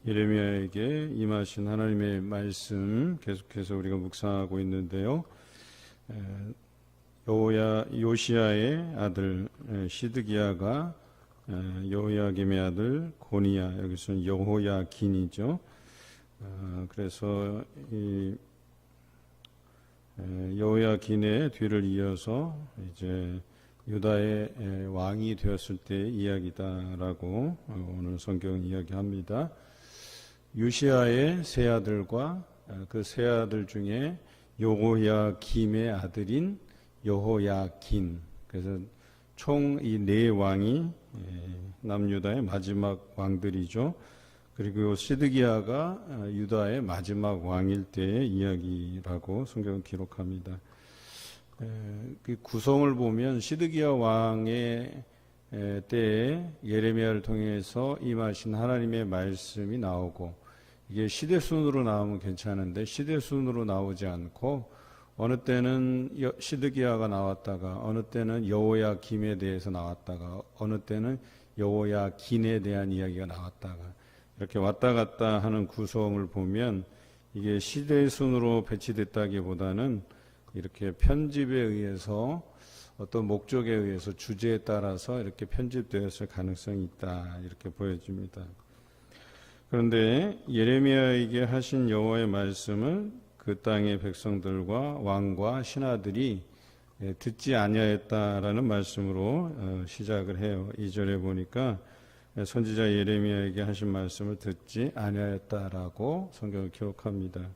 예레미야에게 임하신 하나님의 말씀 계속해서 우리가 묵상하고 있는데요. 요시야의 아들 시드기야가 여호야김의 아들 고니야, 여기서는 여호야긴이죠. 그래서 이 여호야긴의 뒤를 이어서 이제 유다의 왕이 되었을 때의 이야기다라고 오늘 성경은 이야기합니다. 요시야의 세 아들과 그 세 아들 중에 여호야김의 아들인 여호야긴, 그래서 총 이 네 왕이 남유다의 마지막 왕들이죠. 그리고 시드기야가 유다의 마지막 왕일 때의 이야기라고 성경은 기록합니다. 그 구성을 보면 시드기야 왕의 때에 예레미야를 통해서 임하신 하나님의 말씀이 나오고, 이게 시대순으로 나오면 괜찮은데 시대순으로 나오지 않고 어느 때는 시드기야가 나왔다가 어느 때는 여호야김에 대해서 나왔다가 어느 때는 여호야긴에 대한 이야기가 나왔다가 이렇게 왔다 갔다 하는 구성을 보면 이게 시대순으로 배치됐다기보다는 이렇게 편집에 의해서 어떤 목적에 의해서 주제에 따라서 이렇게 편집되었을 가능성이 있다, 이렇게 보여집니다. 그런데 예레미야에게 하신 여호와의 말씀을 그 땅의 백성들과 왕과 신하들이 듣지 아니하였다라는 말씀으로 시작을 해요. 2절에 보니까 선지자 예레미야에게 하신 말씀을 듣지 아니하였다라고 성경을 기록합니다.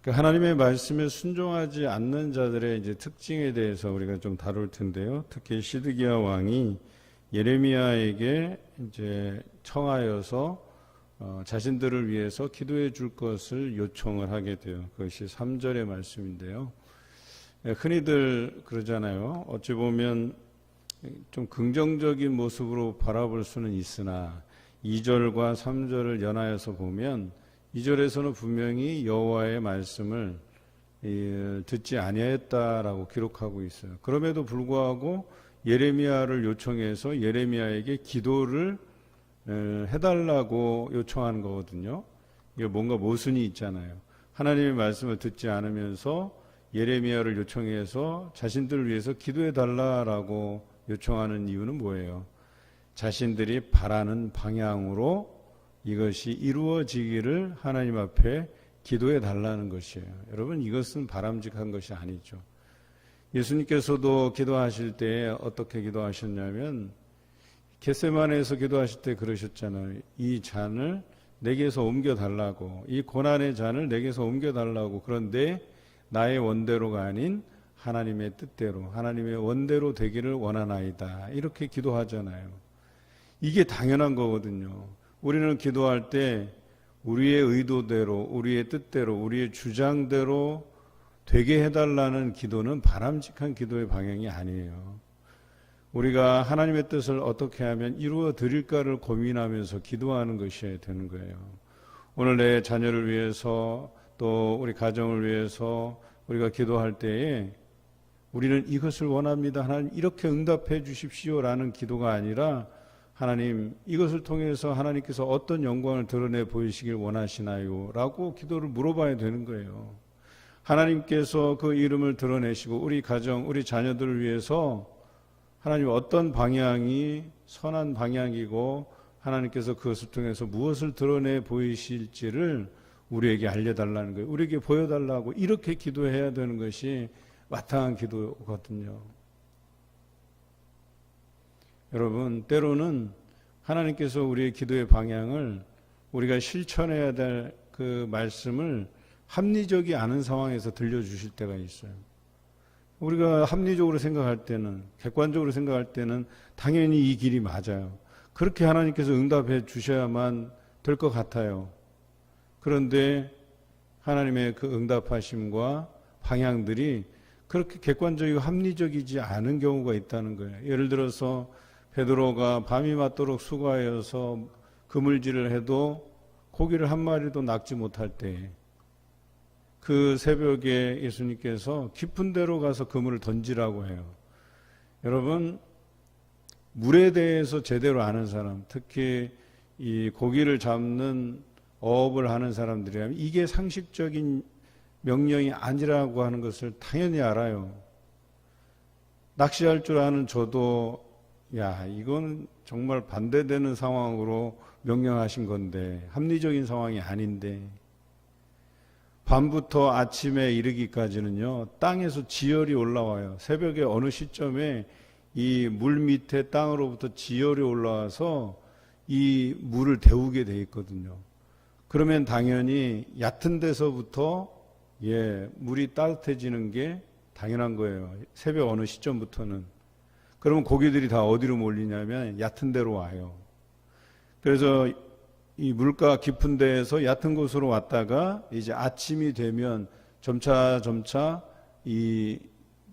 하나님의 말씀에 순종하지 않는 자들의 이제 특징에 대해서 우리가 좀 다룰 텐데요. 특히 시드기야 왕이 예레미야에게 이제 청하여서 자신들을 위해서 기도해 줄 것을 요청을 하게 돼요. 그것이 3절의 말씀인데요. 흔히들 그러잖아요. 어찌 보면 좀 긍정적인 모습으로 바라볼 수는 있으나 2절과 3절을 연하여서 보면 2절에서는 분명히 여호와의 말씀을 듣지 아니하였다라고 기록하고 있어요. 그럼에도 불구하고 예레미야를 요청해서 예레미야에게 기도를 해달라고 요청하는 거거든요. 이게 뭔가 모순이 있잖아요. 하나님의 말씀을 듣지 않으면서 예레미야를 요청해서 자신들을 위해서 기도해 달라라고 요청하는 이유는 뭐예요? 자신들이 바라는 방향으로 이것이 이루어지기를 하나님 앞에 기도해 달라는 것이에요. 여러분, 이것은 바람직한 것이 아니죠. 예수님께서도 기도하실 때 어떻게 기도하셨냐면 겟세마네에서 기도하실 때 그러셨잖아요. 이 잔을 내게서 옮겨달라고, 이 고난의 잔을 내게서 옮겨달라고. 그런데 나의 원대로가 아닌 하나님의 뜻대로, 하나님의 원대로 되기를 원하나이다, 이렇게 기도하잖아요. 이게 당연한 거거든요. 우리는 기도할 때 우리의 의도대로, 우리의 뜻대로, 우리의 주장대로 되게 해달라는 기도는 바람직한 기도의 방향이 아니에요. 우리가 하나님의 뜻을 어떻게 하면 이루어 드릴까를 고민하면서 기도하는 것이 되는 거예요. 오늘 내 자녀를 위해서, 또 우리 가정을 위해서 우리가 기도할 때에 우리는 이것을 원합니다, 하나님 이렇게 응답해 주십시오라는 기도가 아니라, 하나님 이것을 통해서 하나님께서 어떤 영광을 드러내 보이시길 원하시나요? 라고 기도를 물어봐야 되는 거예요. 하나님께서 그 이름을 드러내시고 우리 가정, 우리 자녀들을 위해서 하나님 어떤 방향이 선한 방향이고 하나님께서 그것을 통해서 무엇을 드러내 보이실지를 우리에게 알려달라는 거예요. 우리에게 보여달라고 이렇게 기도해야 되는 것이 마땅한 기도거든요. 여러분, 때로는 하나님께서 우리의 기도의 방향을, 우리가 실천해야 될 그 말씀을 합리적이 않은 상황에서 들려주실 때가 있어요. 우리가 합리적으로 생각할 때는, 객관적으로 생각할 때는 당연히 이 길이 맞아요. 그렇게 하나님께서 응답해 주셔야만 될 것 같아요. 그런데 하나님의 그 응답하심과 방향들이 그렇게 객관적이고 합리적이지 않은 경우가 있다는 거예요. 예를 들어서 베드로가 밤이 맞도록 수고하여서 그물질을 해도 고기를 한 마리도 낚지 못할 때, 그 새벽에 예수님께서 깊은 데로 가서 그물을 던지라고 해요. 여러분, 물에 대해서 제대로 아는 사람, 특히 이 고기를 잡는 어업을 하는 사람들이라면 이게 상식적인 명령이 아니라고 하는 것을 당연히 알아요. 낚시할 줄 아는 저도 야, 이건 정말 반대되는 상황으로 명령하신 건데, 합리적인 상황이 아닌데, 밤부터 아침에 이르기까지는요, 땅에서 지열이 올라와요. 새벽에 어느 시점에 이 물 밑에 땅으로부터 지열이 올라와서 이 물을 데우게 돼 있거든요. 그러면 당연히 얕은 데서부터 물이 따뜻해지는 게 당연한 거예요. 새벽 어느 시점부터는. 그러면 고기들이 다 어디로 몰리냐면 얕은 데로 와요. 그래서 이 물가 깊은 데에서 얕은 곳으로 왔다가 이제 아침이 되면 점차 이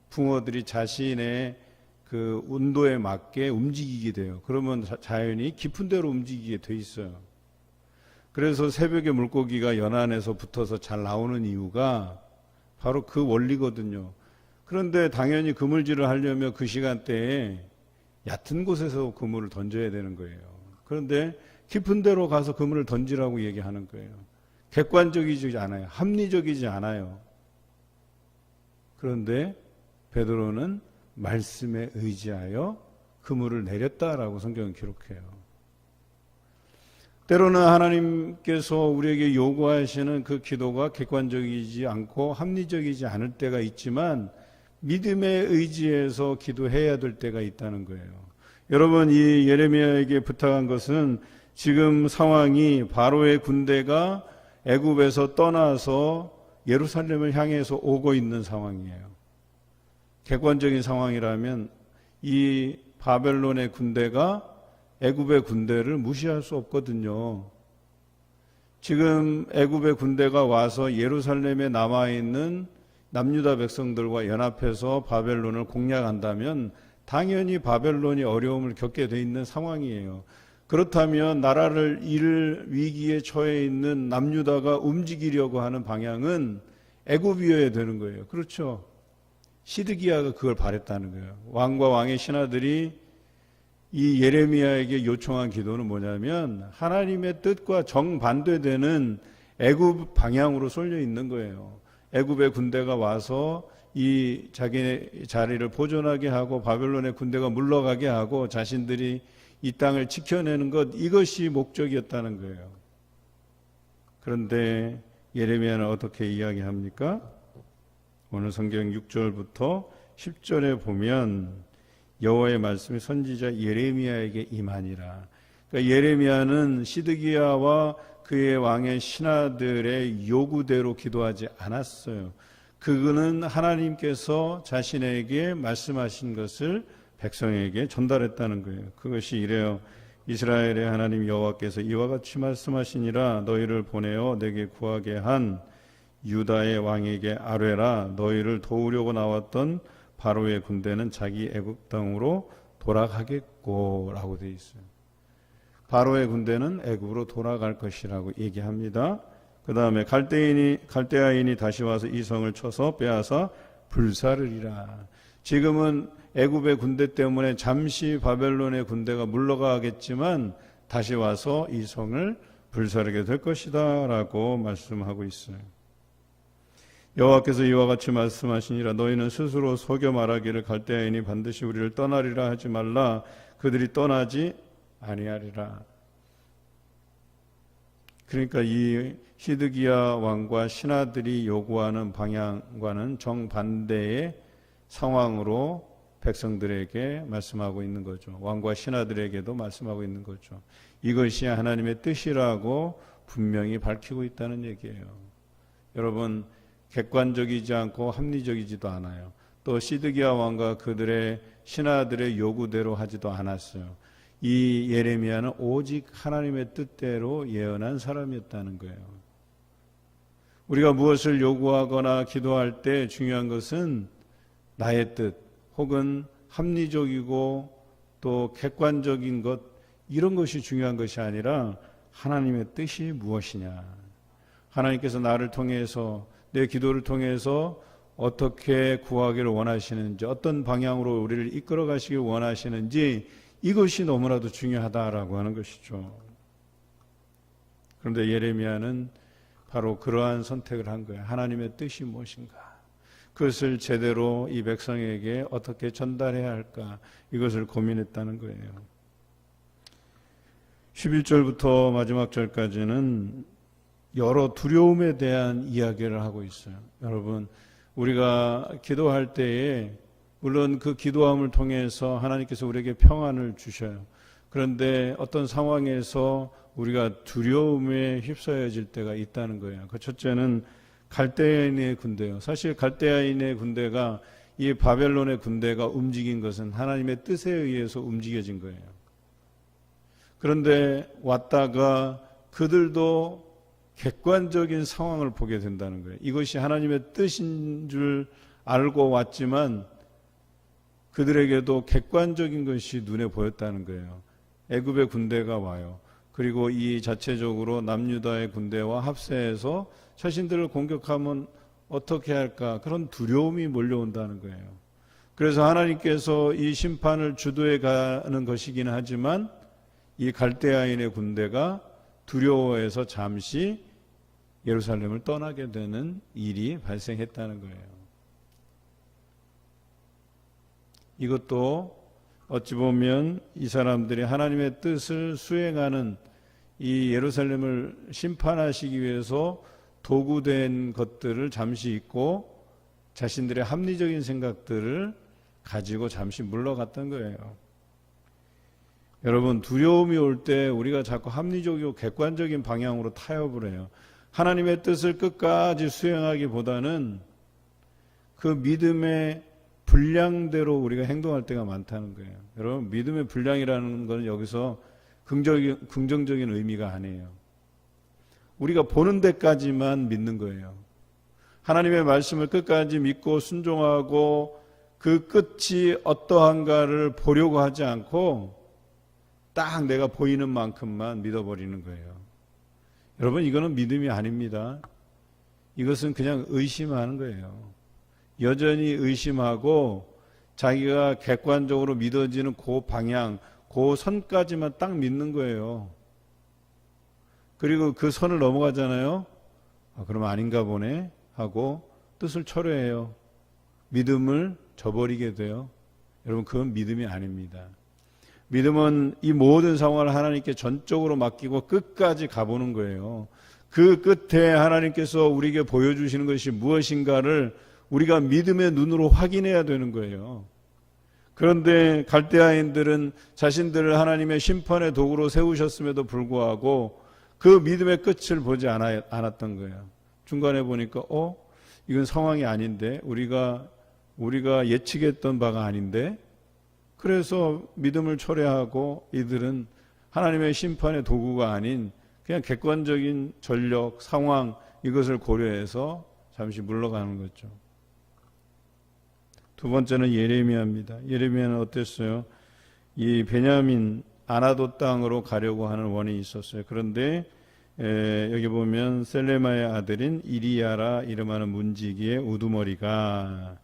붕어들이 자신의 그 온도에 맞게 움직이게 돼요. 그러면 자연히 깊은 데로 움직이게 돼 있어요. 그래서 새벽에 물고기가 연안에서 붙어서 잘 나오는 이유가 바로 그 원리거든요. 그런데 당연히 그물질을 하려면 그 시간대에 얕은 곳에서 그물을 던져야 되는 거예요. 그런데 깊은 데로 가서 그물을 던지라고 얘기하는 거예요. 객관적이지 않아요. 합리적이지 않아요. 그런데 베드로는 말씀에 의지하여 그물을 내렸다라고 성경은 기록해요. 때로는 하나님께서 우리에게 요구하시는 그 기도가 객관적이지 않고 합리적이지 않을 때가 있지만 믿음에 의지해서 기도해야 될 때가 있다는 거예요. 여러분, 이 예레미야에게 부탁한 것은 지금 상황이 바로의 군대가 애굽에서 떠나서 예루살렘을 향해서 오고 있는 상황이에요. 객관적인 상황이라면 이 바벨론의 군대가 애굽의 군대를 무시할 수 없거든요. 지금 애굽의 군대가 와서 예루살렘에 남아있는 남유다 백성들과 연합해서 바벨론을 공략한다면 당연히 바벨론이 어려움을 겪게 돼 있는 상황이에요. 그렇다면 나라를 잃을 위기에 처해 있는 남유다가 움직이려고 하는 방향은 애굽이어야 되는 거예요. 그렇죠? 시드기야가 그걸 바랬다는 거예요. 왕과 왕의 신하들이 이 예레미야에게 요청한 기도는 뭐냐면 하나님의 뜻과 정반대되는 애굽 방향으로 쏠려 있는 거예요. 애굽의 군대가 와서 이 자기네 자리를 보존하게 하고 바벨론의 군대가 물러가게 하고 자신들이 이 땅을 지켜내는 것, 이것이 목적이었다는 거예요. 그런데 예레미야는 어떻게 이야기합니까? 오늘 성경 6절부터 10절에 보면 여호와의 말씀이 선지자 예레미야에게 임하니라. 그러니까 예레미야는 시드기야와 그의 왕의 신하들의 요구대로 기도하지 않았어요. 그는 하나님께서 자신에게 말씀하신 것을 백성에게 전달했다는 거예요. 그것이 이래요. 이스라엘의 하나님 여호와께서 이와 같이 말씀하시니라. 너희를 보내어 내게 구하게 한 유다의 왕에게 아뢰라. 너희를 도우려고 나왔던 바로의 군대는 자기 애굽 땅으로 돌아가겠고 라고 되어 있어요. 바로의 군대는 애굽으로 돌아갈 것이라고 얘기합니다. 그 다음에 갈대아인이 다시 와서 이 성을 쳐서 빼앗아 불사르리라. 지금은 애굽의 군대 때문에 잠시 바벨론의 군대가 물러가겠지만 다시 와서 이 성을 불사르게 될 것이다 라고 말씀하고 있어요. 여호와께서 이와 같이 말씀하시니라. 너희는 스스로 속여 말하기를 갈대아인이 반드시 우리를 떠나리라 하지 말라. 그들이 떠나지 아니하리라. 그러니까 이 시드기야 왕과 신하들이 요구하는 방향과는 정반대의 상황으로 백성들에게 말씀하고 있는 거죠. 왕과 신하들에게도 말씀하고 있는 거죠. 이것이 하나님의 뜻이라고 분명히 밝히고 있다는 얘기예요. 여러분, 객관적이지 않고 합리적이지도 않아요. 또 시드기야 왕과 그들의 신하들의 요구대로 하지도 않았어요. 이 예레미야는 오직 하나님의 뜻대로 예언한 사람이었다는 거예요. 우리가 무엇을 요구하거나 기도할 때 중요한 것은 나의 뜻 혹은 합리적이고 또 객관적인 것, 이런 것이 중요한 것이 아니라 하나님의 뜻이 무엇이냐. 하나님께서 나를 통해서, 내 기도를 통해서 어떻게 구하기를 원하시는지, 어떤 방향으로 우리를 이끌어 가시길 원하시는지, 이것이 너무나도 중요하다라고 하는 것이죠. 그런데 예레미야는 바로 그러한 선택을 한 거예요. 하나님의 뜻이 무엇인가? 그것을 제대로 이 백성에게 어떻게 전달해야 할까? 이것을 고민했다는 거예요. 11절부터 마지막 절까지는 여러 두려움에 대한 이야기를 하고 있어요. 여러분, 우리가 기도할 때에 물론 그 기도함을 통해서 하나님께서 우리에게 평안을 주셔요. 그런데 어떤 상황에서 우리가 두려움에 휩싸여질 때가 있다는 거예요. 그 첫째는 갈대아인의 군대예요. 사실 갈대아인의 군대가 이 바벨론의 군대가 움직인 것은 하나님의 뜻에 의해서 움직여진 거예요. 그런데 왔다가 그들도 객관적인 상황을 보게 된다는 거예요. 이것이 하나님의 뜻인 줄 알고 왔지만 그들에게도 객관적인 것이 눈에 보였다는 거예요. 애굽의 군대가 와요. 그리고 이 자체적으로 남유다의 군대와 합세해서 자신들을 공격하면 어떻게 할까? 그런 두려움이 몰려온다는 거예요. 그래서 하나님께서 이 심판을 주도해 가는 것이긴 하지만 이 갈대아인의 군대가 두려워해서 잠시 예루살렘을 떠나게 되는 일이 발생했다는 거예요. 이것도 어찌 보면 이 사람들이 하나님의 뜻을 수행하는 이 예루살렘을 심판하시기 위해서 도구된 것들을 잠시 잊고 자신들의 합리적인 생각들을 가지고 잠시 물러갔던 거예요. 여러분, 두려움이 올 때 우리가 자꾸 합리적이고 객관적인 방향으로 타협을 해요. 하나님의 뜻을 끝까지 수행하기보다는 그 믿음의 분량대로 우리가 행동할 때가 많다는 거예요. 여러분, 믿음의 분량이라는 것은 여기서 긍정적인 의미가 아니에요. 우리가 보는 데까지만 믿는 거예요. 하나님의 말씀을 끝까지 믿고 순종하고 그 끝이 어떠한가를 보려고 하지 않고 딱 내가 보이는 만큼만 믿어버리는 거예요. 여러분, 이거는 믿음이 아닙니다. 이것은 그냥 의심하는 거예요. 여전히 의심하고 자기가 객관적으로 믿어지는 그 방향, 그 선까지만 딱 믿는 거예요. 그리고 그 선을 넘어가잖아요. 그럼 아닌가 보네 하고 뜻을 철회해요. 믿음을 저버리게 돼요. 여러분, 그건 믿음이 아닙니다. 믿음은 이 모든 상황을 하나님께 전적으로 맡기고 끝까지 가보는 거예요. 그 끝에 하나님께서 우리에게 보여주시는 것이 무엇인가를 우리가 믿음의 눈으로 확인해야 되는 거예요. 그런데 갈대아인들은 자신들을 하나님의 심판의 도구로 세우셨음에도 불구하고 그 믿음의 끝을 보지 않았던 거예요. 중간에 보니까 이건 상황이 아닌데 우리가 예측했던 바가 아닌데 그래서 믿음을 철회하고 이들은 하나님의 심판의 도구가 아닌 그냥 객관적인 전력, 상황 이것을 고려해서 잠시 물러가는 거죠. 두 번째는 예레미야입니다. 예레미야는 어땠어요? 이 베냐민 아나도 땅으로 가려고 하는 원이 있었어요. 그런데 여기 보면 셀레마의 아들인 이리야라 이름하는 문지기의 우두머리가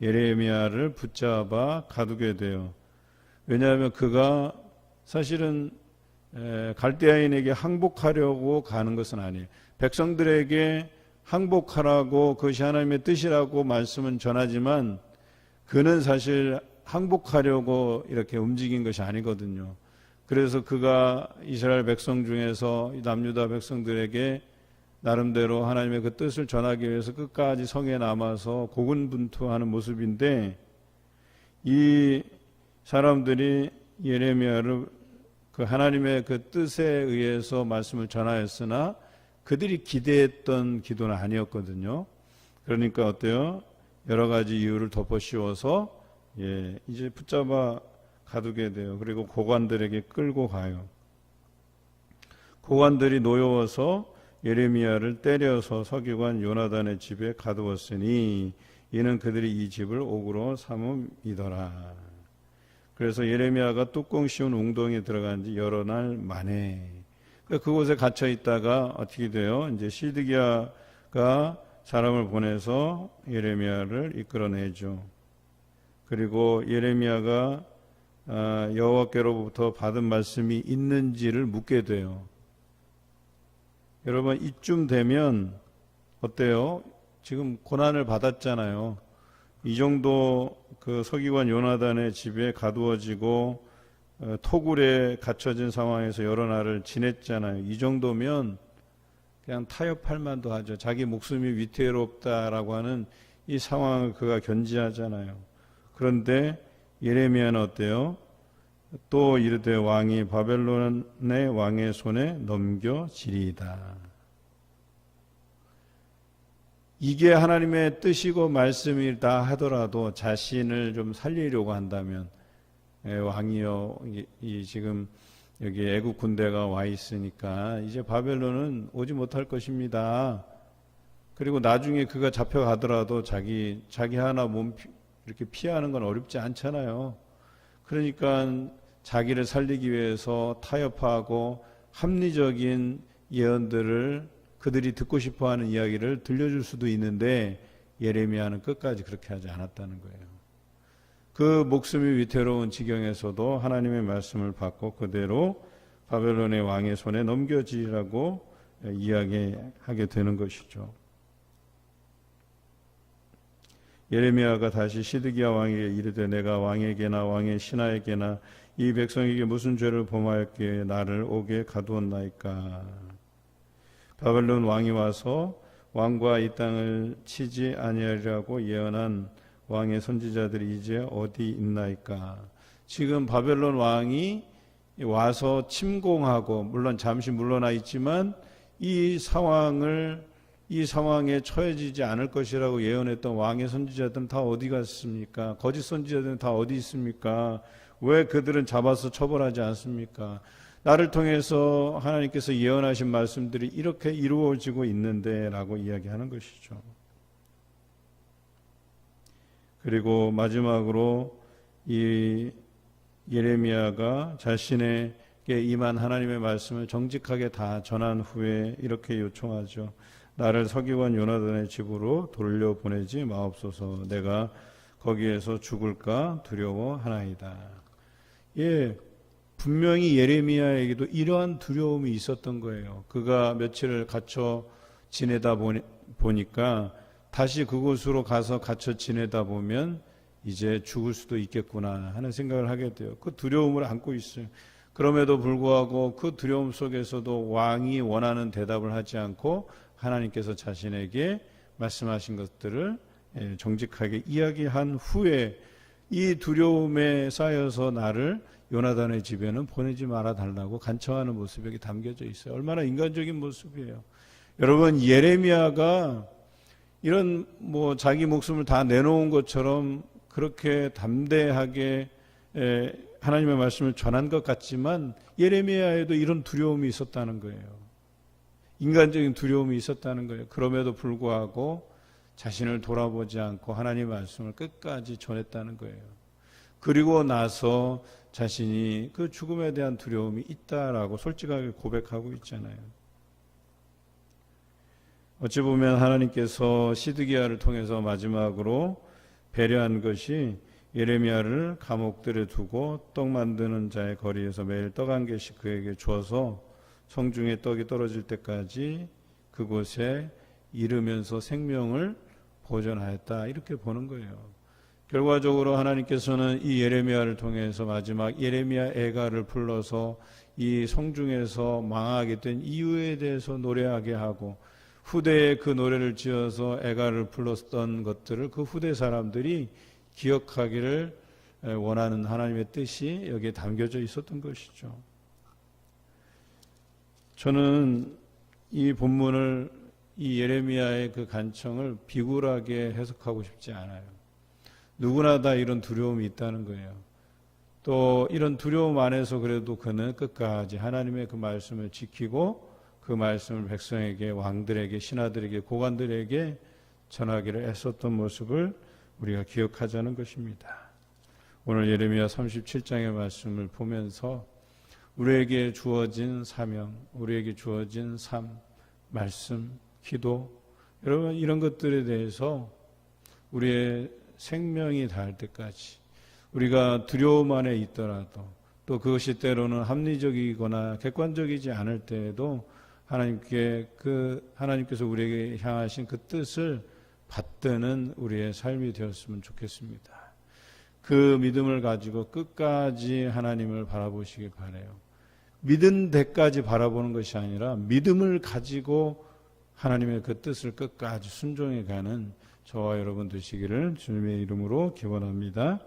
예레미야를 붙잡아 가두게 돼요. 왜냐하면 그가 사실은 갈대아인에게 항복하려고 가는 것은 아니에요. 백성들에게 항복하라고 그것이 하나님의 뜻이라고 말씀은 전하지만 그는 사실 항복하려고 이렇게 움직인 것이 아니거든요. 그래서 그가 이스라엘 백성 중에서 남유다 백성들에게 나름대로 하나님의 그 뜻을 전하기 위해서 끝까지 성에 남아서 고군분투하는 모습인데 이 사람들이 예레미야를 그 하나님의 그 뜻에 의해서 말씀을 전하였으나 그들이 기대했던 기도는 아니었거든요. 그러니까 어때요? 여러 가지 이유를 덮어씌워서 이제 붙잡아 가두게 돼요. 그리고 고관들에게 끌고 가요. 고관들이 노여워서 예레미야를 때려서 서기관 요나단의 집에 가두었으니 이는 그들이 이 집을 옥으로 삼음이더라. 그래서 예레미야가 뚜껑 씌운 웅덩이에 들어간 지 여러 날 만에 그곳에 갇혀 있다가 어떻게 돼요? 이제 시드기야가 사람을 보내서 예레미야를 이끌어내죠. 그리고 예레미야가 여호와께로부터 받은 말씀이 있는지를 묻게 돼요. 여러분 이쯤 되면 어때요? 지금 고난을 받았잖아요. 이 정도 그 서기관 요나단의 집에 가두어지고 토굴에 갇혀진 상황에서 여러 날을 지냈잖아요. 이 정도면 그냥 타협할 만도 하죠. 자기 목숨이 위태롭다라고 하는 이 상황을 그가 견지하잖아요. 그런데 예레미야는 어때요? 또 이르되 왕이 바벨론의 왕의 손에 넘겨지리이다. 이게 하나님의 뜻이고 말씀이다 하더라도 자신을 좀 살리려고 한다면 왕이여 이 지금 여기 애국 군대가 와 있으니까 이제 바벨론은 오지 못할 것입니다. 그리고 나중에 그가 잡혀가더라도 자기 하나 몸 이렇게 피하는 건 어렵지 않잖아요. 그러니까 자기를 살리기 위해서 타협하고 합리적인 예언들을 그들이 듣고 싶어하는 이야기를 들려줄 수도 있는데 예레미야는 끝까지 그렇게 하지 않았다는 거예요. 그 목숨이 위태로운 지경에서도 하나님의 말씀을 받고 그대로 바벨론의 왕의 손에 넘겨지라고 이야기하게 되는 것이죠. 예레미야가 다시 시드기야 왕에게 이르되 내가 왕에게나 왕의 신하에게나 이 백성에게 무슨 죄를 범하였기에 나를 옥에 가두었나이까. 바벨론 왕이 와서 왕과 이 땅을 치지 아니하리라고 예언한 왕의 선지자들이 이제 어디 있나이까. 지금 바벨론 왕이 와서 침공하고 물론 잠시 물러나 있지만 이 상황에 처해지지 않을 것이라고 예언했던 왕의 선지자들은 다 어디 갔습니까? 거짓 선지자들은 다 어디 있습니까? 왜 그들은 잡아서 처벌하지 않습니까? 나를 통해서 하나님께서 예언하신 말씀들이 이렇게 이루어지고 있는데 라고 이야기하는 것이죠. 그리고 마지막으로 이 예레미야가 자신에게 임한 하나님의 말씀을 정직하게 다 전한 후에 이렇게 요청하죠. 나를 서기관 요나단의 집으로 돌려보내지 마옵소서. 내가 거기에서 죽을까 두려워하나이다. 예, 분명히 예레미야에게도 이러한 두려움이 있었던 거예요. 그가 며칠을 갇혀 지내다 보니까 다시 그곳으로 가서 갇혀 지내다 보면 이제 죽을 수도 있겠구나 하는 생각을 하게 돼요. 그 두려움을 안고 있어요. 그럼에도 불구하고 그 두려움 속에서도 왕이 원하는 대답을 하지 않고 하나님께서 자신에게 말씀하신 것들을 정직하게 이야기한 후에 이 두려움에 쌓여서 나를 요나단의 집에는 보내지 말아 달라고 간청하는 모습이 여기 담겨져 있어요. 얼마나 인간적인 모습이에요. 여러분, 예레미야가 이런 자기 목숨을 다 내놓은 것처럼 그렇게 담대하게 하나님의 말씀을 전한 것 같지만 예레미야에도 이런 두려움이 있었다는 거예요. 인간적인 두려움이 있었다는 거예요. 그럼에도 불구하고 자신을 돌아보지 않고 하나님의 말씀을 끝까지 전했다는 거예요. 그리고 나서 자신이 그 죽음에 대한 두려움이 있다라고 솔직하게 고백하고 있잖아요. 어찌 보면 하나님께서 시드기야를 통해서 마지막으로 배려한 것이 예레미야를 감옥들에 두고 떡 만드는 자의 거리에서 매일 떡 한 개씩 그에게 주어서 성중에 떡이 떨어질 때까지 그곳에 이르면서 생명을 보존하였다, 이렇게 보는 거예요. 결과적으로 하나님께서는 이 예레미야를 통해서 마지막 예레미야 애가를 불러서 이 성중에서 망하게 된 이유에 대해서 노래하게 하고 후대에 그 노래를 지어서 애가를 불렀던 것들을 그 후대 사람들이 기억하기를 원하는 하나님의 뜻이 여기에 담겨져 있었던 것이죠. 저는 이 본문을, 이 예레미야의 그 간청을 비굴하게 해석하고 싶지 않아요. 누구나 다 이런 두려움이 있다는 거예요. 또 이런 두려움 안에서 그래도 그는 끝까지 하나님의 그 말씀을 지키고 그 말씀을 백성에게, 왕들에게, 신하들에게, 고관들에게 전하기를 애썼던 모습을 우리가 기억하자는 것입니다. 오늘 예레미야 37장의 말씀을 보면서 우리에게 주어진 사명, 우리에게 주어진 삶, 말씀, 기도, 여러분 이런 것들에 대해서 우리의 생명이 닿을 때까지 우리가 두려움 안에 있더라도 또 그것이 때로는 합리적이거나 객관적이지 않을 때에도 하나님께서 우리에게 향하신 그 뜻을 받드는 우리의 삶이 되었으면 좋겠습니다. 그 믿음을 가지고 끝까지 하나님을 바라보시길 바라요. 믿은 데까지 바라보는 것이 아니라 믿음을 가지고 하나님의 그 뜻을 끝까지 순종해 가는 저와 여러분 되시기를 주님의 이름으로 기원합니다.